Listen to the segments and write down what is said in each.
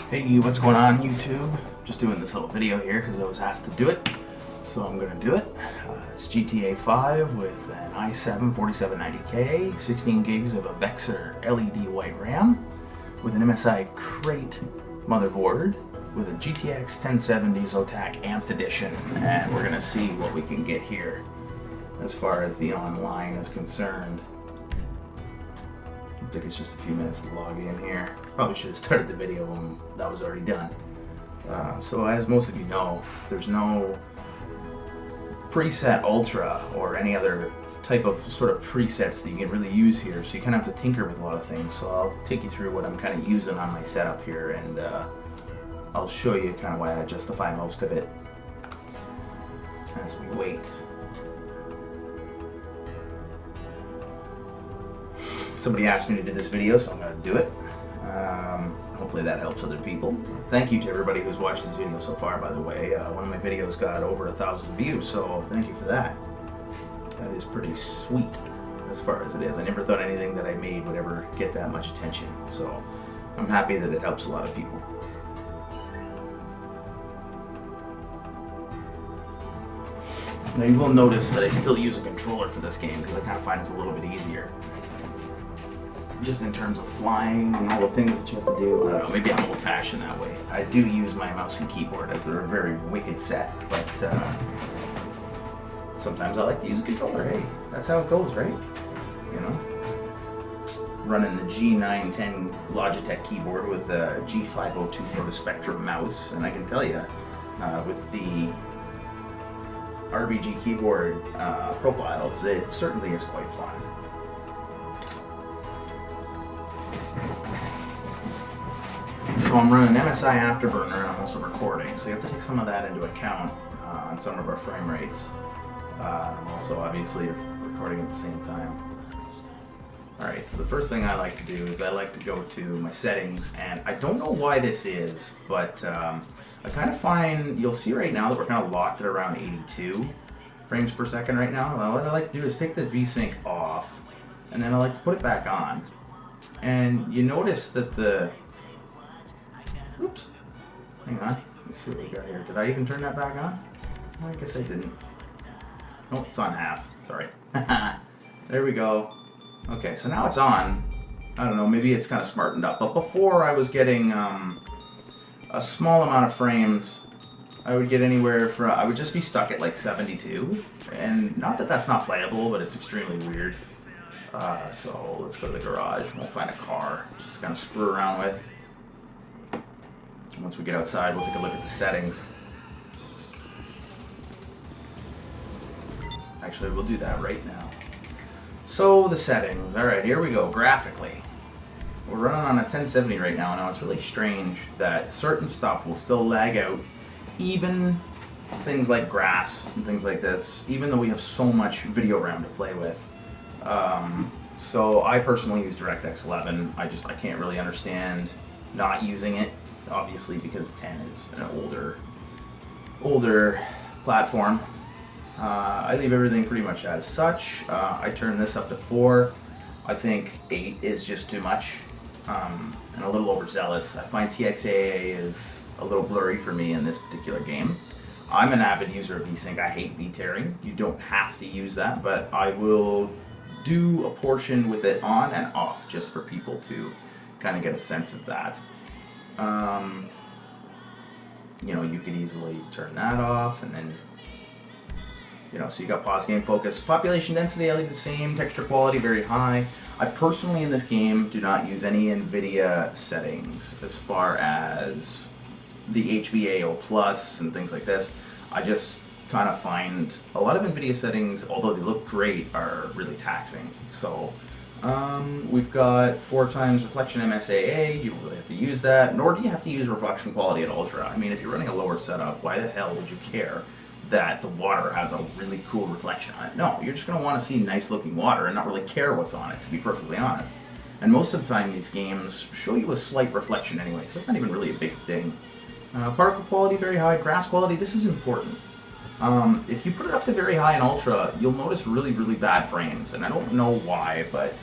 Hey, what's going on YouTube? Just doing this little video here because I was asked to do it, so I'm going to do it. It's GTA 5 with an i7 4790K, 16 gigs of a Vexor LED white RAM, with an MSI Crate motherboard, with a GTX 1070 Zotac Amped Edition, and we're going to see what we can get here as far as the online is concerned. Looks like it's just a few minutes to log in here. Probably should have started the video when that was already done. So as most of you know, there's no preset Ultra or any other type of sort of presets that you can really use here, so you kind of have to tinker with a lot of things. So I'll take you through what I'm kind of using on my setup here, and I'll show you kind of why I justify most of it as we wait. Somebody asked me to do this video, so I'm going to do it. Hopefully that helps other people. Thank you to everybody who's watched this video so far, by the way. One of my videos got over 1,000 views, so thank you for that. That is pretty sweet as far as it is. I never thought anything that I made would ever get that much attention, so I'm happy that it helps a lot of people. Now you will notice that I still use a controller for this game because I kind of find it's a little bit easier. Just in terms of flying and all the things that you have to do. I don't know, maybe I'm old-fashioned that way. I do use my mouse and keyboard as they're a very wicked set, but sometimes I like to use a controller. Hey, that's how it goes, right? You know? Running the G910 Logitech keyboard with the G502 Proto Spectrum mouse, and I can tell you, with the RBG keyboard profiles, it certainly is quite fun. So I'm running MSI Afterburner, and I'm also recording, so you have to take some of that into account on some of our frame rates. I'm also obviously recording at the same time. Alright, so the first thing I like to do is I like to go to my settings, and I don't know why this is, but I kind of find, you'll see right now that we're kind of locked at around 82 frames per second right now. Well, what I like to do is take the VSync off, and then I like to put it back on. And you notice that the... Oops. Hang on. Let's see what we got here. Did I even turn that back on? Well, I guess I didn't. Oh, it's on half. Sorry. There we go. Okay, so now it's on. I don't know, maybe it's kind of smartened up. But before I was getting a small amount of frames. I would get anywhere from... I would just be stuck at like 72. And not that that's not playable, but it's extremely weird. So let's go to the garage. We'll find a car. Just kind of screw around with. Once we get outside, we'll take a look at the settings. Actually, we'll do that right now. So, the settings. Alright, here we go. Graphically. We're running on a 1070 right now. Now, it's really strange that certain stuff will still lag out. Even things like grass and things like this. Even though we have so much video RAM to play with. So, I personally use DirectX 11. I can't really understand not using it. Obviously, because 10 is an older platform. I leave everything pretty much as such. I turn this up to 4. I think 8 is just too much and a little overzealous. I find TXAA is a little blurry for me in this particular game. I'm an avid user of VSync. I hate V-tearing. You don't have to use that, but I will do a portion with it on and off just for people to kind of get a sense of that. You know, you could easily turn that off, and then, you know, so you got pause, game focus. Population density, I leave the same. Texture quality, very high. I personally, in this game, do not use any NVIDIA settings as far as the HBAO Plus and things like this. I just kind of find a lot of NVIDIA settings, although they look great, are really taxing. So, we've got 4 times reflection MSAA. You don't really have to use that, nor do you have to use reflection quality at Ultra. I mean, if you're running a lower setup, why the hell would you care that the water has a really cool reflection on it? No, you're just going to want to see nice looking water and not really care what's on it, to be perfectly honest. And most of the time these games show you a slight reflection anyway, so it's not even really a big thing. Particle quality, very high. Grass quality, this is important. If you put it up to very high in Ultra, you'll notice really, really bad frames, and I don't know why, but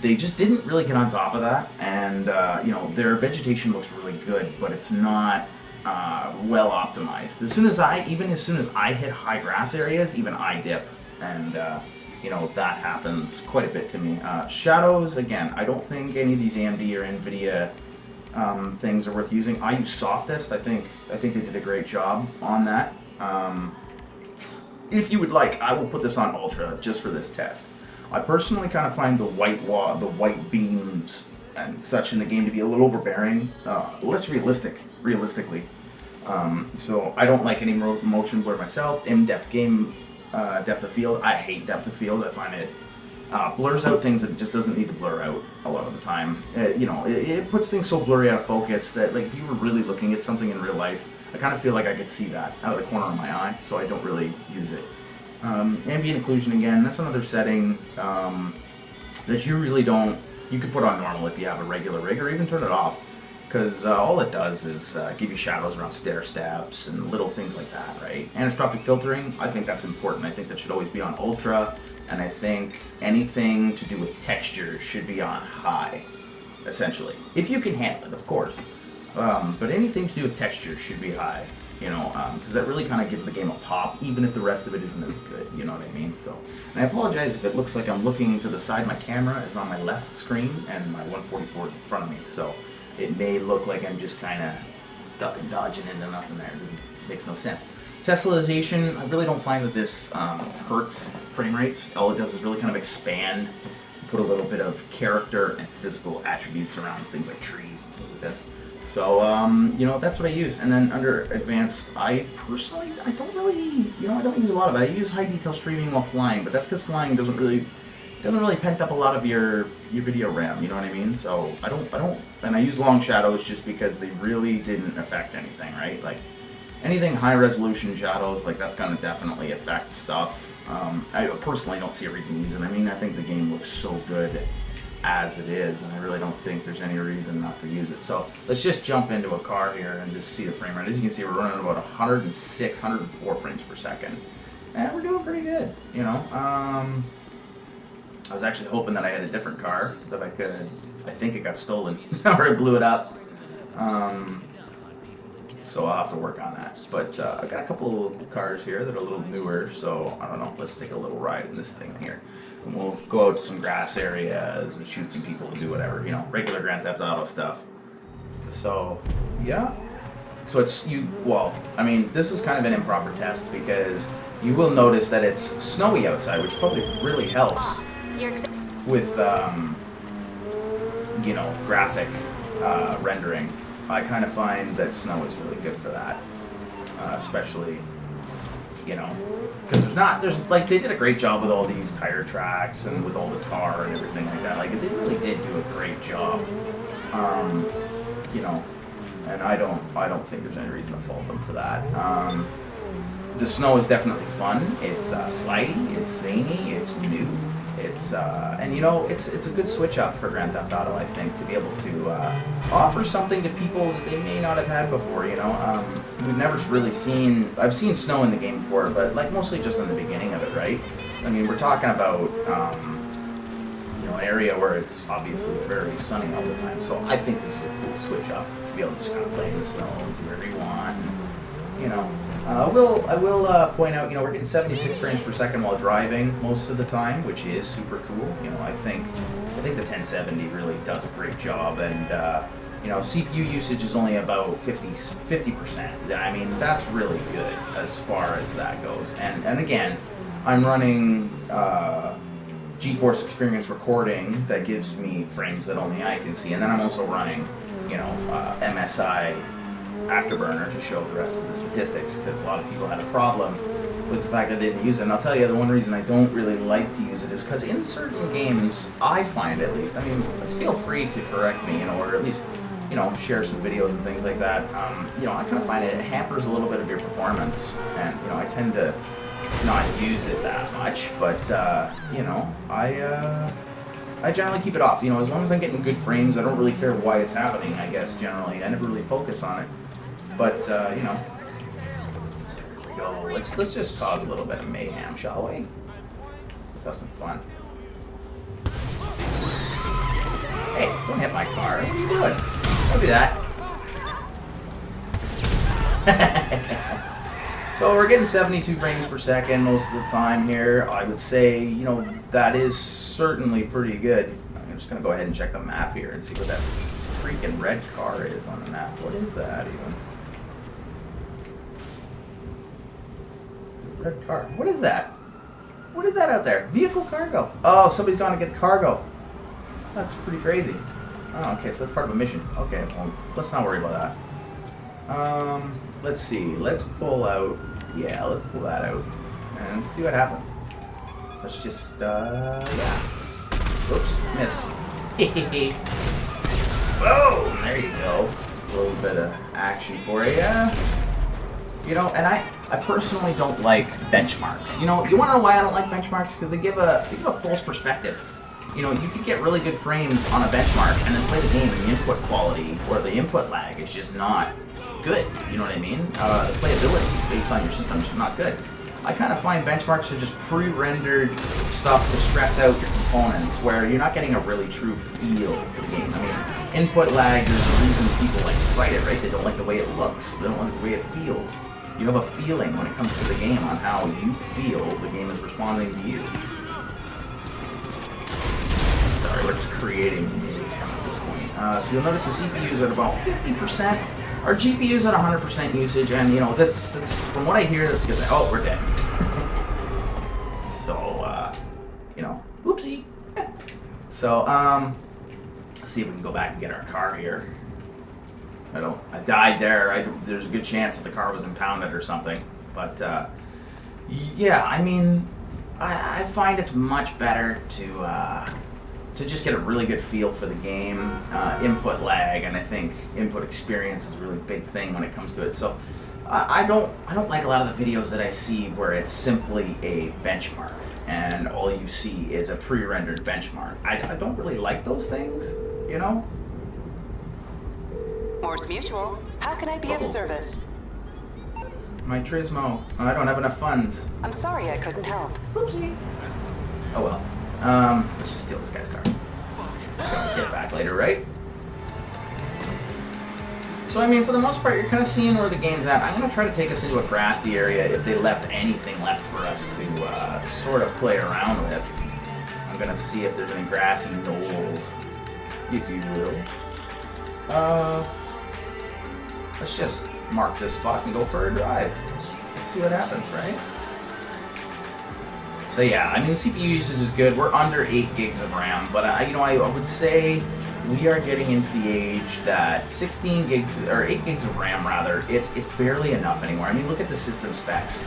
they just didn't really get on top of that, and you know, their vegetation looks really good, but it's not well optimized. Even as soon as I hit high grass areas, even I dip, and you know, that happens quite a bit to me. Shadows, again, I don't think any of these AMD or NVIDIA things are worth using. I use Softest. I think they did a great job on that. If you would like, I will put this on Ultra just for this test. I personally kind of find the white beams and such in the game to be a little overbearing, less realistically. So I don't like any motion blur myself. In-depth game depth of field, I hate depth of field. I find it blurs out things that it just doesn't need to blur out a lot of the time. You know, it puts things so blurry out of focus that, like, if you were really looking at something in real life, I kind of feel like I could see that out of the corner of my eye, so I don't really use it. Ambient occlusion, again, that's another setting that you really don't. You could put on normal if you have a regular rig, or even turn it off, because all it does is give you shadows around stair steps and little things like that, right? Anisotropic filtering, I think that's important. I think that should always be on Ultra, and I think anything to do with texture should be on high, essentially. If you can handle it, of course. But anything to do with texture should be high, you know, because that really kind of gives the game a pop, even if the rest of it isn't as good, you know what I mean? So, and I apologize if it looks like I'm looking to the side. My camera is on my left screen, and my 144 is in front of me, so it may look like I'm just kind of ducking, dodging into nothing there. It makes no sense. Tessellization, I really don't find that this hurts frame rates. All it does is really kind of expand, put a little bit of character and physical attributes around things like trees and things like this. So, you know, that's what I use. And then under advanced, I personally, I don't really, you know, I don't use a lot of it. I use high detail streaming while flying, but that's because flying doesn't really pent up a lot of your video RAM, you know what I mean? So I don't, and I use long shadows just because they really didn't affect anything, right? Like, anything high resolution shadows, like, that's gonna definitely affect stuff. I personally don't see a reason to use it. I mean, I think the game looks so good as it is, and I really don't think there's any reason not to use it. So let's just jump into a car here and just see the frame rate. As you can see, we're running about 106, 104 frames per second, and we're doing pretty good, you know. I was actually hoping that I had a different car that I think it got stolen, or I blew it up. So I'll have to work on that. But I got a couple cars here that are a little newer, so I don't know, let's take a little ride in this thing here. And we'll go out to some grass areas and shoot some people and do whatever, you know, regular Grand Theft Auto stuff. So, yeah. So well, I mean, this is kind of an improper test because you will notice that it's snowy outside, which probably really helps with, you know, graphic rendering. I kind of find that snow is really good for that, especially, you know, because like, they did a great job with all these tire tracks and with all the tar and everything like that. Like, they really did do a great job, you know, and I don't think there's any reason to fault them for that. The snow is definitely fun. It's slidey, it's zany, it's new. It's and you know, it's a good switch up for Grand Theft Auto, I think, to be able to offer something to people that they may not have had before. You know, we've never really seen. I've seen snow in the game before, but like mostly just in the beginning of it, right? I mean, we're talking about you know, an area where it's obviously very sunny all the time. So I think this is a cool switch up to be able to just kind of play in the snow, do whatever you want. And, you know. I will point out, you know, we're getting 76 frames per second while driving most of the time, which is super cool. You know, I think the 1070 really does a great job, and you know, CPU usage is only about 50%. I mean, that's really good as far as that goes. And again, I'm running GeForce Experience recording that gives me frames that only I can see, and then I'm also running, you know, MSI Afterburner to show the rest of the statistics, because a lot of people had a problem with the fact that I didn't use it. And I'll tell you, the one reason I don't really like to use it is because in certain games, I find at least, I mean, feel free to correct me, you know, or at least, you know, share some videos and things like that. You know, I kind of find it hampers a little bit of your performance, and, you know, I tend to not use it that much, but, you know, I generally keep it off. You know, as long as I'm getting good frames, I don't really care why it's happening, I guess, generally. I never really focus on it. But, you know, let's just cause a little bit of mayhem, shall we? Let's have some fun. Hey, don't hit my car. What are you doing? Don't do that. So we're getting 72 frames per second most of the time here. I would say, you know, that is certainly pretty good. I'm just going to go ahead and check the map here and see what that freaking red car is on the map. What is that even? It's a red car. What is that? What is that out there? Vehicle cargo. Oh, somebody's gone to get cargo. That's pretty crazy. Oh, okay, so that's part of a mission. Okay, well, let's not worry about that. Let's see. Let's pull out. Yeah, let's pull that out and see what happens. Let's just, yeah. Oops, missed. Boom! There you go. A little bit of action for you. You know, and I personally don't like benchmarks. You know, you want to know why I don't like benchmarks? Because they give a false perspective. You know, you could get really good frames on a benchmark and then play the game and the input quality or the input lag is just not good. You know what I mean? The playability based on your system is not good. I kind of find benchmarks are just pre-rendered stuff to stress out your components where you're not getting a really true feel for the game. I mean, input lag, there's a reason people like to fight it, right? They don't like the way it looks. They don't like the way it feels. You have a feeling when it comes to the game on how you feel the game is responding to you. Sorry, we're just creating at this point. So you'll notice the CPU is at about 50%. Our GPU is at 100% usage, and you know that's from what I hear, that's because oh, we're dead. So you know, whoopsie. So let's see if we can go back and get our car here. I died there. There's a good chance that the car was impounded or something. But yeah, I mean, I find it's much better to just get a really good feel for the game, input lag, and I think input experience is a really big thing when it comes to it. So I don't like a lot of the videos that I see where it's simply a benchmark and all you see is a pre-rendered benchmark. I don't really like those things, you know? Morse Mutual, how can I be of service? My Trismo, I don't have enough funds. I'm sorry I couldn't help. Oopsie. Oh well. Let's just steal this guy's car. Let's get it back later, right? So, I mean, for the most part, you're kind of seeing where the game's at. I'm going to try to take us into a grassy area if they left anything left for us to sort of play around with. I'm going to see if there's any grassy knolls, if you will. Let's just mark this spot and go for a drive. Let's see what happens, right? So yeah, I mean, the CPU usage is good. We're under 8 gigs of RAM, but I would say we are getting into the age that 16 gigs or 8 gigs of RAM rather, it's barely enough anymore. I mean, look at the system specs.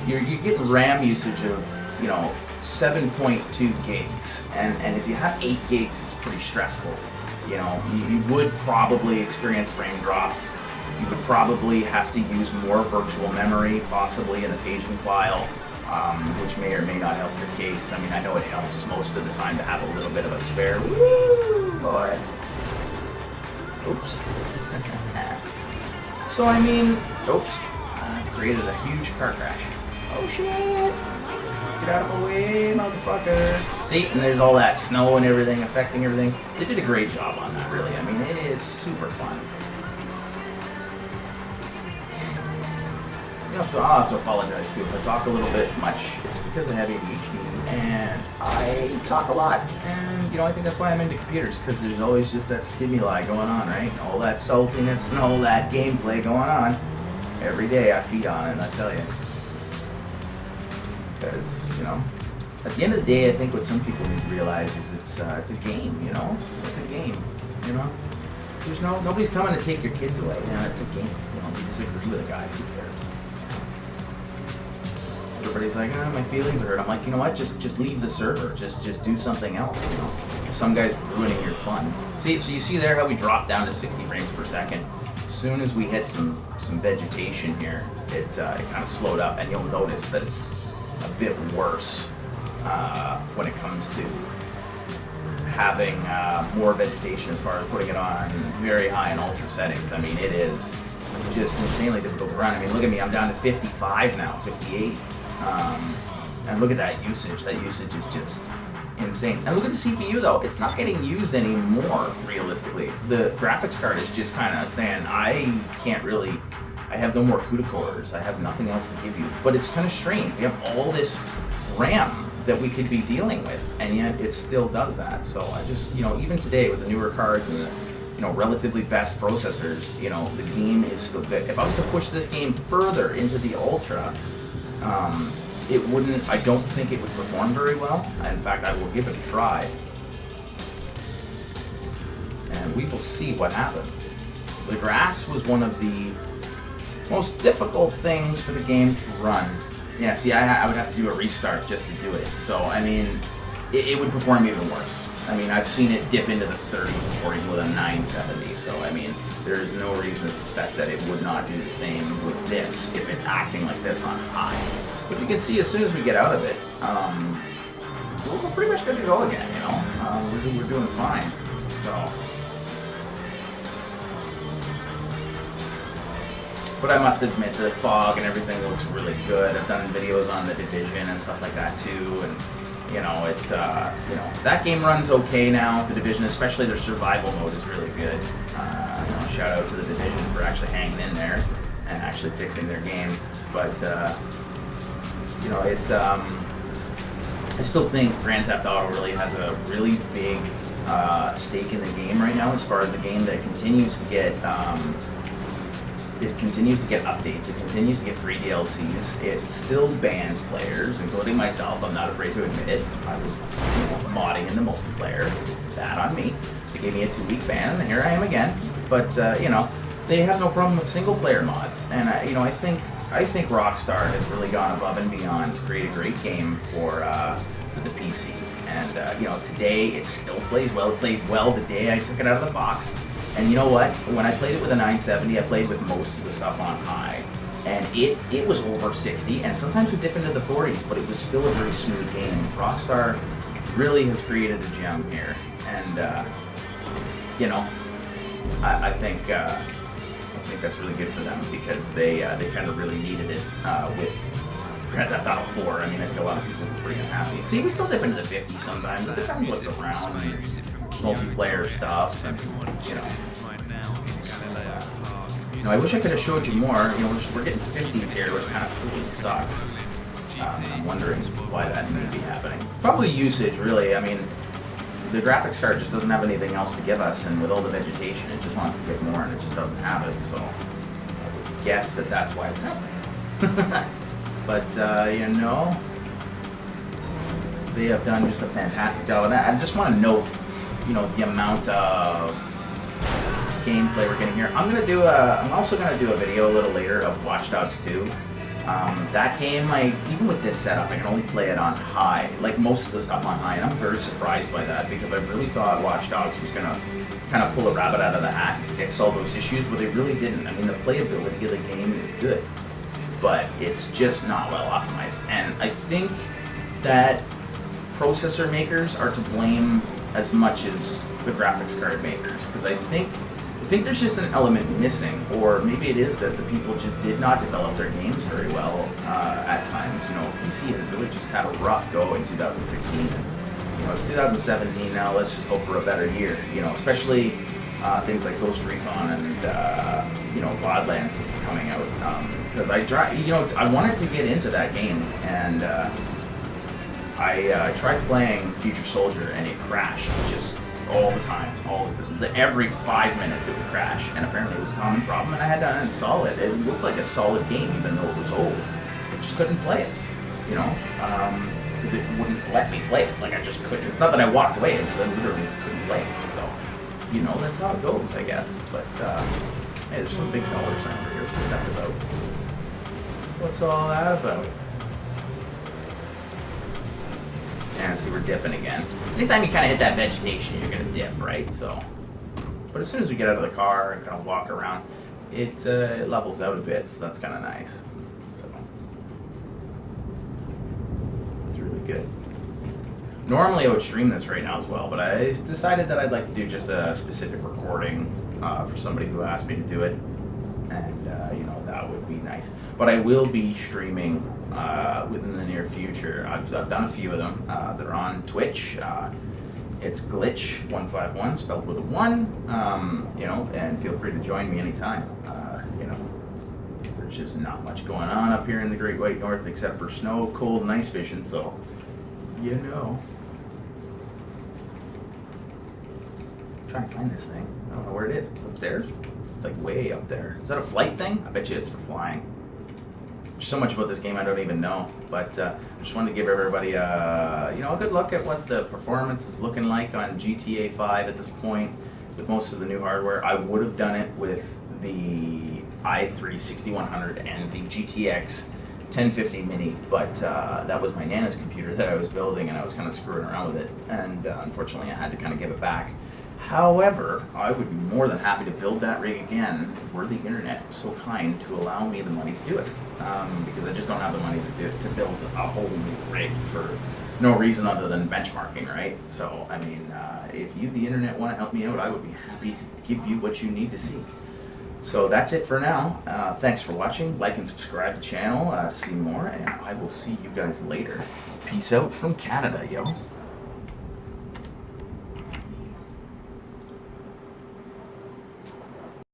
You're getting RAM usage of 7.2 gigs, and if you have 8 gigs, it's pretty stressful. You know, you would probably experience frame drops. You would probably have to use more virtual memory, possibly in the paging file, which may or may not help your case. I mean, I know it helps most of the time to have a little bit of a spare. Woo, boy. Oops. So, I mean, oops. Created a huge car crash. Oh, shit. Get out of the way, motherfucker. See, and there's all that snow and everything affecting everything. They did a great job on that, really. I mean, it is super fun. I'll have to apologize too if I talk a little bit much. It's because I have ADHD and I talk a lot. And I think that's why I'm into computers, because there's always just that stimuli going on, right? All that saltiness and all that gameplay going on. Every day I feed on it, I tell you. Because, at the end of the day, I think what some people need to realize is it's a game, It's a game, There's nobody's coming to take your kids away. It's a game. You disagree with a guy, who cares? Everybody's like, my feelings are hurt. I'm like, you know what? Just leave the server. Just do something else. Some guy's ruining your fun. See, so you see there how we dropped down to 60 frames per second. As soon as we hit some vegetation here, it kind of slowed up, and you'll notice that it's a bit worse when it comes to having more vegetation as far as putting it on very high and ultra settings. I mean, it is just insanely difficult to run. I mean, look at me. I'm down to 55 now, 58. And look at that usage. That usage is just insane. And look at the CPU though; it's not getting used anymore. Realistically, the graphics card is just kind of saying, I can't really. I have no more CUDA cores. I have nothing else to give you. But it's kind of strange. We have all this RAM that we could be dealing with, and yet it still does that. So I just, even today with the newer cards and the, relatively best processors, the game is still good. If I was to push this game further into the Ultra, it wouldn't, I don't think it would perform very well. In fact, I will give it a try. And we will see what happens. The grass was one of the most difficult things for the game to run. Yeah, see, I would have to do a restart just to do it. So, I mean, it would perform even worse. I mean, I've seen it dip into the 30s and 40s with a 970. So, I mean, there's no reason to suspect that it would not do the same with this if it's acting like this on high. But you can see as soon as we get out of it, we're pretty much good to go again, we're doing fine. So. But I must admit, the fog and everything looks really good. I've done videos on the Division and stuff like that too, and that game runs okay now. The Division, especially their survival mode, is really good. Shout out to the Division for actually hanging in there and actually fixing their game. But I still think Grand Theft Auto really has a really big stake in the game right now, as far as a game that continues to get. It continues to get updates, it continues to get free DLCs, it still bans players, including myself. I'm not afraid to admit it. I was modding in the multiplayer. That on me. They gave me a 2-week ban, and here I am again. But, they have no problem with single-player mods. And, I think Rockstar has really gone above and beyond to create a great game for the PC. And, today it still plays well. It played well the day I took it out of the box. And you know what? When I played it with a 970, I played with most of the stuff on high. And it was over 60, and sometimes we dip into the 40s, but it was still a very smooth game. Rockstar really has created a gem here. And, I think that's really good for them, because they kind of really needed it with Grand Theft Auto 4. I mean, I think a lot of people were pretty unhappy. See, we still dip into the 50s sometimes. It depends what's around. Multiplayer stuff, and I wish I could have showed you more. We're getting 50s here, which kind of really sucks. I'm wondering why that may be happening. Probably usage, really. I mean, the graphics card just doesn't have anything else to give us, and with all the vegetation, it just wants to get more, and it just doesn't have it. So I would guess that that's why it's happening. But they have done just a fantastic job, and I just want to note. The amount of gameplay we're getting here. I'm also gonna do a video a little later of Watch Dogs 2. That game, even with this setup, I can only play it on high, like most of the stuff on high, and I'm very surprised by that, because I really thought Watch Dogs was gonna kind of pull a rabbit out of the hat and fix all those issues, but they really didn't. I mean, the playability of the game is good, but it's just not well optimized, and I think that processor makers are to blame as much as the graphics card makers, because I think there's just an element missing, or maybe it is that the people just did not develop their games very well at times. PC has really just had a rough go in 2016. And, it's 2017 now. Let's just hope for a better year. Especially things like Ghost Recon and Wildlands that's coming out. Because I wanted to get into that game, and I tried playing Future Soldier, and it crashed just all the time. Every 5 minutes it would crash, and apparently it was a common problem, and I had to uninstall it. It looked like a solid game, even though it was old. I just couldn't play it, because it wouldn't let me play it. Like, I just couldn't. It's not that I walked away, I literally couldn't play it. So, that's how it goes, I guess. But, hey, there's some big dollar sign over here, so that's about. What's all that about? And see, we're dipping again. Anytime you kind of hit that vegetation, you're going to dip, right? So, but as soon as we get out of the car and kind of walk around, it levels out a bit, so that's kind of nice. So, it's really good. Normally I would stream this right now as well, but I decided that I'd like to do just a specific recording for somebody who asked me to do it, and that would be nice. But I will be streaming within the near future. I've done a few of them. They're on Twitch. It's Glitch151, spelled with a 1, you know, and feel free to join me anytime. You know, there's just not much going on up here in the Great White North except for snow, cold, and ice fishing, so, you know. I'm trying to find this thing. I don't know where it is. It's upstairs. It's like way up there. Is that a flight thing? I bet you it's for flying. There's so much about this game I don't even know, but I just wanted to give everybody you know, a good look at what the performance is looking like on GTA 5 at this point with most of the new hardware. I would have done it with the i3 6100 and the GTX 1050 Mini, but that was my Nana's computer that I was building, and I was kind of screwing around with it, and unfortunately I had to kind of give it back. However, I would be more than happy to build that rig again were the internet so kind to allow me the money to do it, because I just don't have the money to build a whole new rig for no reason other than benchmarking, right? So, I mean, if you, the internet, want to help me out, I would be happy to give you what you need to see. So that's it for now. Thanks for watching. Like and subscribe to the channel to see more, and I will see you guys later. Peace out from Canada, yo.